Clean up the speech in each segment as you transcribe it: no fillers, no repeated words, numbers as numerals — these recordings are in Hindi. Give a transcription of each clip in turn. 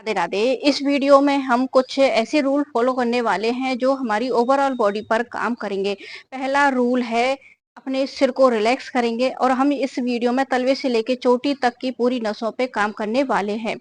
राधे राधे। इस वीडियो में हम कुछ ऐसे रूल फॉलो करने वाले हैं जो हमारी ओवरऑल बॉडी पर काम करेंगे। पहला रूल है, अपने सिर को रिलैक्स करेंगे और हम इस वीडियो में तलवे से लेके चोटी तक की पूरी नसों पे काम करने वाले हैं।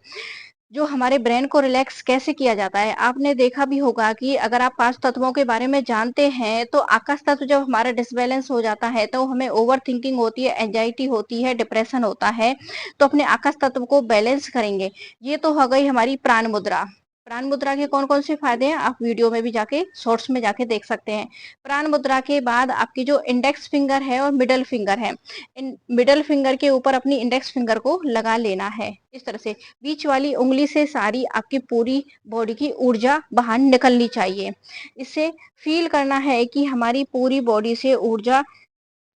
जो हमारे ब्रेन को रिलैक्स कैसे किया जाता है, आपने देखा भी होगा कि अगर आप 5 तत्वों के बारे में जानते हैं, तो आकाश तत्व जब हमारा डिसबैलेंस हो जाता है, तो हमें ओवर थिंकिंग होती है, एंजाइटी होती है, डिप्रेशन होता है। तो अपने आकाश तत्व को बैलेंस करेंगे। ये तो हो गई हमारी प्राण मुद्रा। प्राण मुद्रा के कौन-कौन से फायदे हैं, आप वीडियो में भी जाके शॉर्ट्स में जाके देख सकते हैं। प्राण मुद्रा के बाद आपकी जो इंडेक्स फिंगर है और मिडल फिंगर है, इन मिडल फिंगर के ऊपर अपनी इंडेक्स फिंगर को लगा लेना है। इस तरह से बीच वाली उंगली से सारी आपकी पूरी बॉडी की ऊर्जा बाहर निकलनी चाहिए। इससे फील करना है कि हमारी पूरी बॉडी से ऊर्जा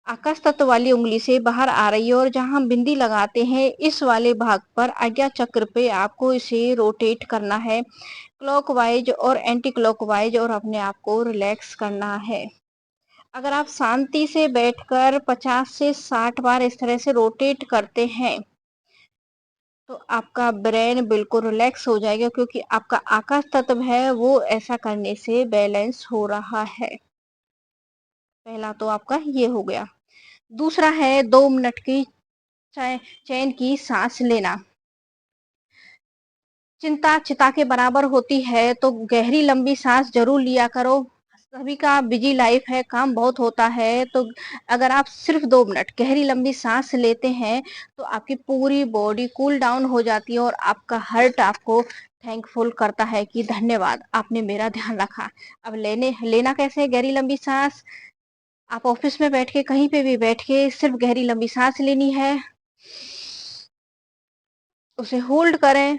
आकाश तत्व वाली उंगली से बाहर आ रही है, और जहां हम बिंदी लगाते हैं इस वाले भाग पर आज्ञा चक्र पे आपको इसे रोटेट करना है, क्लॉकवाइज और एंटी क्लॉकवाइज, और अपने आप को रिलैक्स करना है। अगर आप शांति से बैठकर 50 से 60 बार इस तरह से रोटेट करते हैं, तो आपका ब्रेन बिल्कुल रिलैक्स हो जाएगा, क्योंकि आपका आकाश तत्व है वो ऐसा करने से बैलेंस हो रहा है। पहला तो आपका ये हो गया। दूसरा है 2 मिनट की चैन की सांस लेना। चिंता चिता के बराबर होती है, तो गहरी लंबी सांस जरूर लिया करो। सभी का बिजी लाइफ है, काम बहुत होता है, तो अगर आप सिर्फ 2 मिनट गहरी लंबी सांस लेते हैं, तो आपकी पूरी बॉडी कूल डाउन हो जाती है, और आपका हार्ट आपको थैंकफुल करता है कि धन्यवाद, आपने मेरा ध्यान रखा। अब लेना कैसे है गहरी लंबी सांस? आप ऑफिस में बैठ के, कहीं पे भी बैठ के सिर्फ गहरी लंबी सांस लेनी है, उसे होल्ड करें,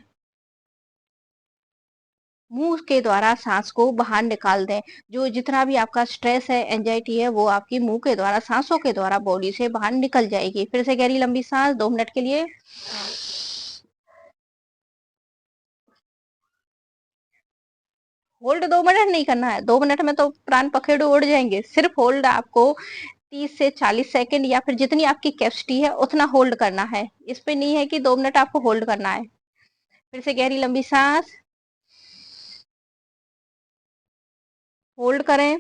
मुंह के द्वारा सांस को बाहर निकाल दें। जो जितना भी आपका स्ट्रेस है, एंजाइटी है, वो आपकी मुंह के द्वारा, सांसों के द्वारा बॉडी से बाहर निकल जाएगी। फिर से गहरी लंबी सांस 2 मिनट के लिए। होल्ड 2 मिनट नहीं करना है, 2 मिनट में तो प्राण पखेरु उड़ जाएंगे। सिर्फ होल्ड आपको 30 से 40 सेकेंड, या फिर जितनी आपकी कैपेसिटी है उतना होल्ड करना है। इस पे नहीं है कि 2 मिनट आपको होल्ड करना है। फिर से गहरी लंबी सांस, होल्ड करें।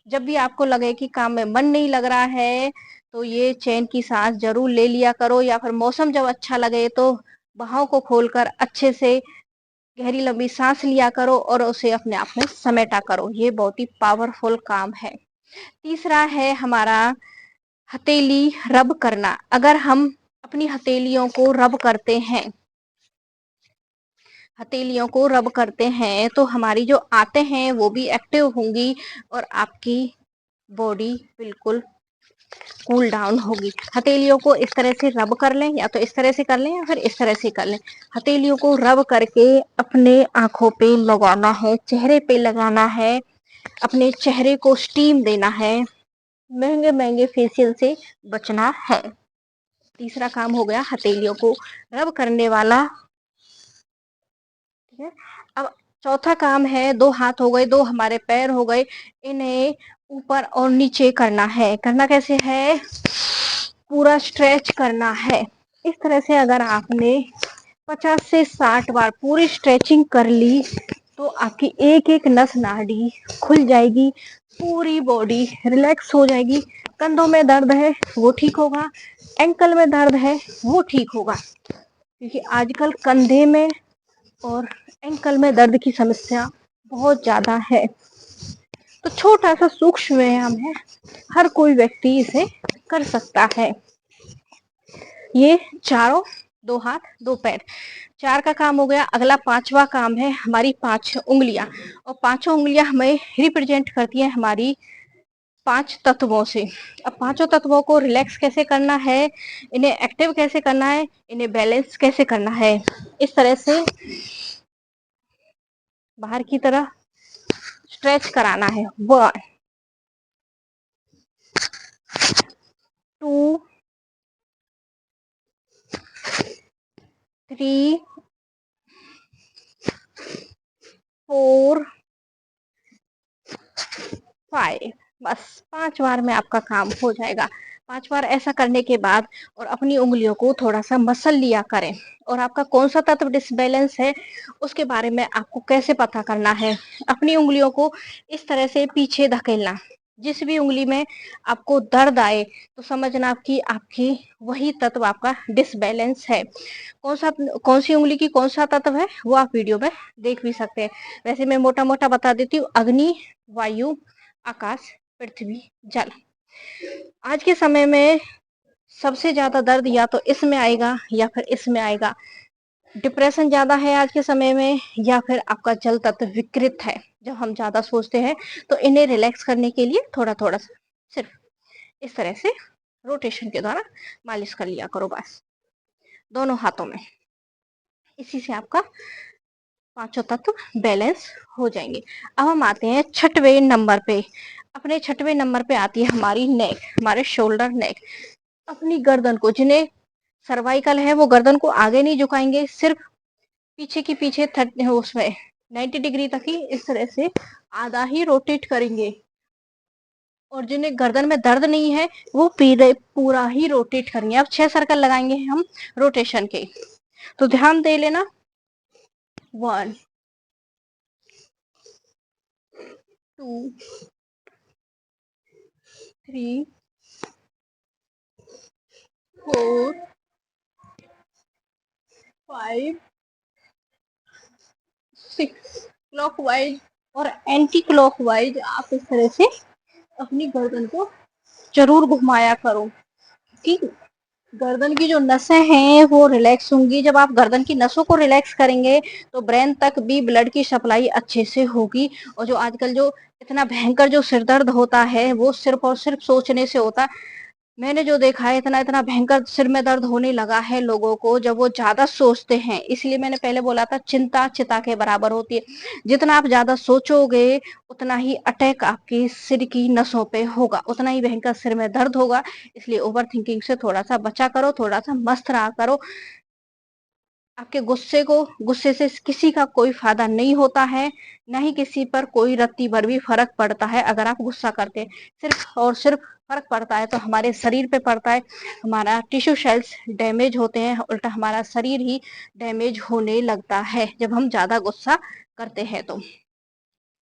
जब भी आपको लगे कि काम में मन नहीं लग रहा है, तो ये चैन की सांस जरूर ले लिया करो, या फिर मौसम जब अच्छा लगे तो बाहों को खोलकर अच्छे से गहरी लंबी सांस लिया करो और उसे अपने आप में समेटा करो। ये बहुत ही पावरफुल काम है। तीसरा है हमारा हथेली रब करना। अगर हम अपनी हथेलियों को रब करते हैं, हथेलियों को रब करते हैं, तो हमारी जो आंतें हैं वो भी एक्टिव होंगी, और आपकी बॉडी बिल्कुल कूल डाउन होगी। हथेलियों को इस तरह से रब कर लें, या तो इस तरह से कर लें, या फिर इस तरह से कर लें। हथेलियों को रब करके अपने आंखों पे लगाना है, चेहरे पे लगाना है, अपने चेहरे को स्टीम देना है। महंगे महंगे फेशियल से बचना है। तीसरा काम हो गया हथेलियों को रब करने वाला। ठीक है। अब चौथा काम है, 2 हाथ हो गए, 2 हमारे पैर हो गए, इन्हें ऊपर और नीचे करना है। करना कैसे है? पूरा स्ट्रेच करना है। इस तरह से अगर आपने 50 से 60 बार पूरी स्ट्रेचिंग कर ली, तो आपकी एक एक नस नाड़ी खुल जाएगी, पूरी बॉडी रिलैक्स हो जाएगी। कंधों में दर्द है वो ठीक होगा, एंकल में दर्द है वो ठीक होगा, क्योंकि आजकल कंधे में और एंकल में दर्द की समस्या बहुत ज्यादा है। तो छोटा सा सूक्ष्म व्यायाम है, हर कोई व्यक्ति इसे कर सकता है। ये चारों, 2 हाथ 2 पैर, 4 का काम हो गया। अगला 5वां काम है हमारी 5 उंगलियां, और 5 उंगलियां हमें रिप्रेजेंट करती है हमारी 5 तत्वों से। अब 5 तत्वों को रिलैक्स कैसे करना है, इन्हें एक्टिव कैसे करना है, इन्हें बैलेंस कैसे करना है, इस तरह से बाहर की तरह स्ट्रेच कराना है। 1 2 3 4 5। बस 5 बार में आपका काम हो जाएगा। 5 बार ऐसा करने के बाद और अपनी उँगलियों को थोड़ा-सा मसल लिया करें। और आपका कौन-सा तत्व डिसबैलेंस है, उसके बारे में आपको कैसे पता करना है? अपनी उँगलियों को इस तरह से पीछे धकेलना। जिस भी उँगली में आपको दर्द आए, तो समझना कि आपकी वही तत्व आपका डिसबैलेंस है। कौन-सी उँगली की कौन-सा तत्व है, वो आप वीडियो में देख भी सकते हैं। वैसे मैं मोटा-मोटा बता देती हूँ, अग्नि, वायु, आकाश, पृथ्वी, जल। आज के समय में सबसे ज़्यादा दर्द या तो इसमें आएगा या फिर इसमें आएगा। डिप्रेशन ज़्यादा है आज के समय में, या फिर आपका जल तत्व विकृत है। जब हम ज़्यादा सोचते हैं, तो इन्हें रिलैक्स करने के लिए थोड़ा-थोड़ा सा सिर्फ इस तरह से रोटेशन के द्वारा मालिश कर लिया करो बस, दोनों हाथों में। इसी से आपका पाँचों तत्व बैलेंस हो जाएँगे। अब हम आते हैं छठवें नंबर पे। अपने छठवें नंबर पे आती है हमारी नेक, हमारे शोल्डर नेक। अपनी गर्दन को, जिन्हें सर्वाइकल है, वो गर्दन को आगे नहीं झुकाएँगे, सिर्फ पीछे की पीछे उसमें 90 डिग्री तक ही इस तरह से आधा ही रोटेट करेंगे। और जिन्हें गर्दन में दर्द नहीं है, वो पूरा ही रोटेट करेंगे। अब 6 सर्कल लगाएँगे हम रोटेशन के। तो ध्यान दे लेना। 1 2 3 4 5 6 क्लॉकवाइज और एंटी क्लॉकवाइज आप इस तरह से अपनी गर्दन को जरूर घुमाया करो, कि गर्दन की जो नसें हैं वो रिलैक्स होंगी। जब आप गर्दन की नसों को रिलैक्स करेंगे, तो ब्रेन तक भी ब्लड की सप्लाई अच्छे से होगी। और जो आजकल जो इतना भयंकर जो सिर दर्द होता है, वो सिर्फ और सिर्फ सोचने से होता है। मैंने जो देखा है, इतना इतना भयंकर सिर में दर्द होने लगा है लोगों को, जब वो ज्यादा सोचते हैं। इसलिए मैंने पहले बोला था, चिंता चिता के बराबर होती है। जितना आप ज्यादा सोचोगे, उतना ही अटैक आपके सिर की नसों पे होगा, उतना ही भयंकर सिर में दर्द होगा। इसलिए ओवर थिंकिंग से थोड़ा सा बचा करो, थोड़ा सा मस्त रहा करो। आपके गुस्से से किसी का कोई फायदा नहीं होता है, ना ही किसी पर कोई रत्ती भर भी फर्क पड़ता है अगर आप गुस्सा करते हैं। सिर्फ और सिर्फ फर्क पड़ता है तो हमारे शरीर पे पड़ता है। हमारा टिश्यू सेल्स डैमेज होते हैं, उल्टा हमारा शरीर ही डैमेज होने लगता है जब हम ज्यादा गुस्सा करते हैं। तो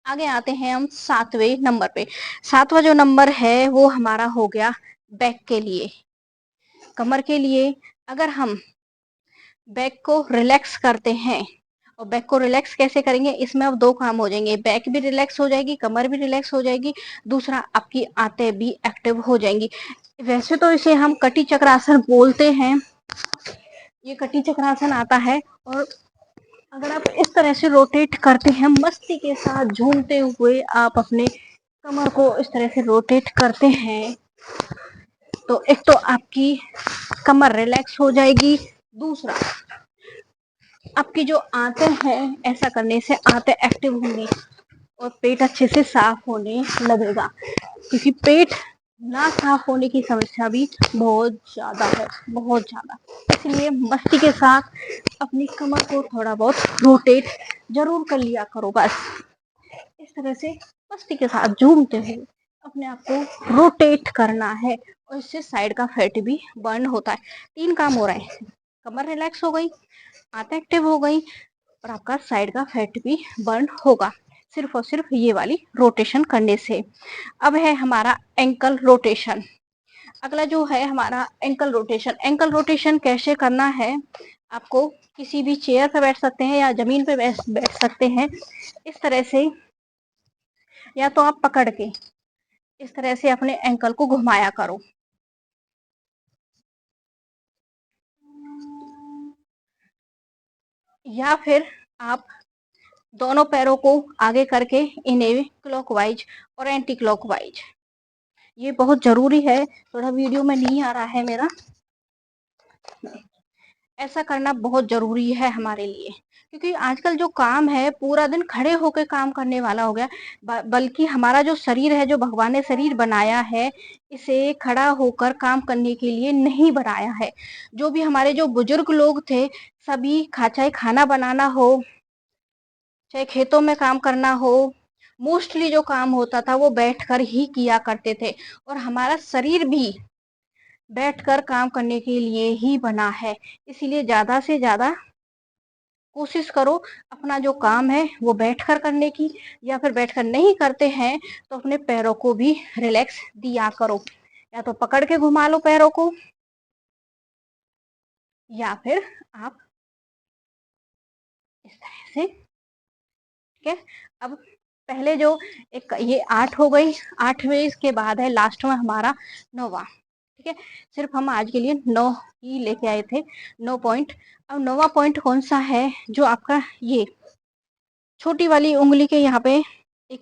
आगे आते हैं हम 7वें नंबर पे। 7वां जो नंबर है, वो हमारा हो गया बैक के लिए, कमर के लिए। अगर हम बैक को रिलैक्स करते हैं, और बैक को रिलैक्स कैसे करेंगे, इसमें अब 2 काम हो जाएंगे। बैक भी रिलैक्स हो जाएगी, कमर भी रिलैक्स हो जाएगी, दूसरा आपकी आंतें भी एक्टिव हो जाएंगी। वैसे तो इसे हम कटी चक्रासन बोलते हैं, ये कटी चक्रासन आता है। और अगर आप इस तरह से रोटेट करते हैं, मस्ती के साथ झूमते हुए आप अपने कमर को इस तरह से रोटेट करते हैं, तो एक तो आपकी कमर रिलैक्स हो जाएगी, दूसरा आपकी जो आंतें हैं, ऐसा करने से आंतें एक्टिव होंगी और पेट अच्छे से साफ होने लगेगा। क्योंकि पेट ना साफ होने की समस्या भी बहुत ज्यादा है, बहुत ज्यादा। इसलिए मस्ती के साथ अपनी कमर को थोड़ा बहुत रोटेट जरूर कर लिया करो बस। इस तरह से मस्ती के साथ झूमते हुए अपने आप को रोटेट करना है, और इससे साइड का फैट भी बर्न होता है। 3 काम हो रहे हैं, कमर रिलैक्स हो गई, आंतें एक्टिव हो गई, और आपका साइड का फैट भी बर्न होगा, सिर्फ और सिर्फ ये वाली रोटेशन करने से। अब है हमारा एंकल रोटेशन। अगला जो है हमारा एंकल रोटेशन। एंकल रोटेशन कैसे करना है, आपको किसी भी चेयर पर बैठ सकते हैं या जमीन पे बैठ सकते हैं, इस तरह से। या तो आप पकड़ के इस तरह से अपने एंकल को घुमाया करो, या फिर आप दोनों पैरों को आगे करके इन्हें क्लॉकवाइज और एंटी क्लॉकवाइज, ये बहुत जरूरी है। थोड़ा वीडियो में नहीं आ रहा है मेरा, ऐसा करना बहुत जरूरी है हमारे लिए। क्योंकि आजकल जो काम है, पूरा दिन खड़े होकर काम करने वाला हो गया। बल्कि हमारा जो शरीर है, जो भगवान ने शरीर बनाया है, इसे खड़ा होकर काम करने के लिए नहीं बनाया है। जो भी हमारे जो बुजुर्ग लोग थे, सभी चाहे खाना बनाना हो, चाहे खेतों में काम करना हो, मोस्टली जो काम होता था वो बैठकर ही किया करते थे। और हमारा शरीर भी बैठकर काम करने के लिए ही बना है। इसीलिए ज़्यादा से ज़्यादा कोशिश करो अपना जो काम है वो बैठकर करने की, या फिर बैठकर नहीं करते हैं तो अपने पैरों को भी रिलैक्स दिया करो। या तो पकड़ के घुमा लो पैरों को, या फिर आप इस तरह से, ठीक है। अब पहले जो एक ये 8 हो गई, 8वें इसके बाद है लास्ट में हमारा 9वां, ठीक है। सिर्फ हम आज के लिए 9 ही लेके आए थे, 9 पॉइंट। अब 9वां पॉइंट कौन सा है, जो आपका ये छोटी वाली उंगली के यहाँ पे एक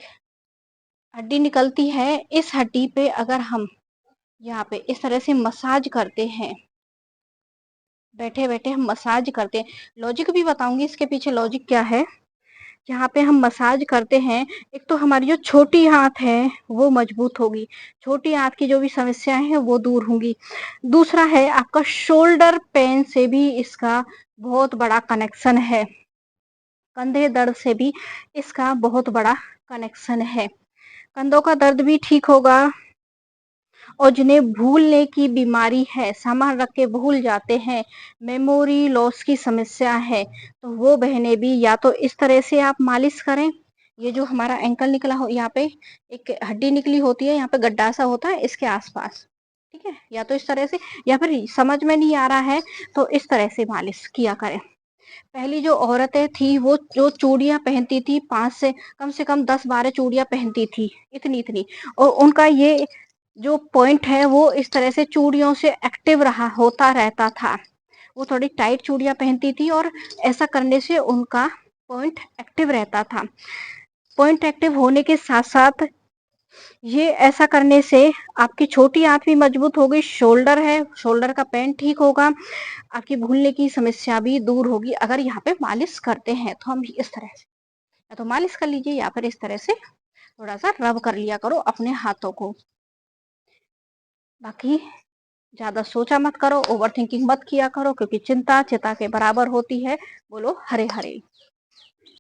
हड्डी निकलती है, इस हड्डी पे अगर हम यहाँ पे इस तरह से मसाज करते हैं, बैठे बैठे हम मसाज करते हैं, लॉजिक भी बताऊंगी इसके पीछे लॉजिक क्या है। जहाँ पे हम मसाज करते हैं, एक तो हमारी जो छोटी हाथ है वो मजबूत होगी, छोटी हाथ की जो भी समस्याएं हैं वो दूर होंगी। दूसरा है आपका शोल्डर पेन से भी इसका बहुत बड़ा कनेक्शन है, कंधे दर्द से भी इसका बहुत बड़ा कनेक्शन है। कंधों का दर्द भी ठीक होगा, और जिन्हें भूलने की बीमारी है, सामान रख के भूल जाते हैं, मेमोरी लॉस की समस्या है, तो वो बहनें भी या तो इस तरह से आप मालिश करें। ये जो हमारा एंकल निकला हो, यहाँ पे एक हड्डी निकली होती है, यहाँ पे गड्ढा सा होता है इसके आसपास, ठीक है। या तो इस तरह से, या फिर समझ में नहीं आ रहा है तो इस तरह से मालिश किया करें। पहली जो औरतें थी वो जो चूड़ियां पहनती थी, 5 से कम 10-12 चूड़ियां पहनती थी, इतनी इतनी, और उनका ये जो पॉइंट है वो इस तरह से चूड़ियों से एक्टिव रहा होता रहता था। वो थोड़ी टाइट चूड़ियां पहनती थी और ऐसा करने से उनका पॉइंट एक्टिव रहता था। पॉइंट एक्टिव होने के साथ साथ ये ऐसा करने से आपकी छोटी आंत भी मजबूत होगी, शोल्डर है, शोल्डर का पेन ठीक होगा, आपकी भूलने की समस्या भी दूर होगी। अगर यहाँ पे मालिश करते हैं तो हम इस तरह से, या तो मालिश कर लीजिए या फिर इस तरह से थोड़ा सा रब कर लिया करो अपने हाथों को। बाकी ज्यादा सोचा मत करो, ओवर थिंकिंग मत किया करो, क्योंकि चिंता चिता के बराबर होती है। बोलो हरे हरे।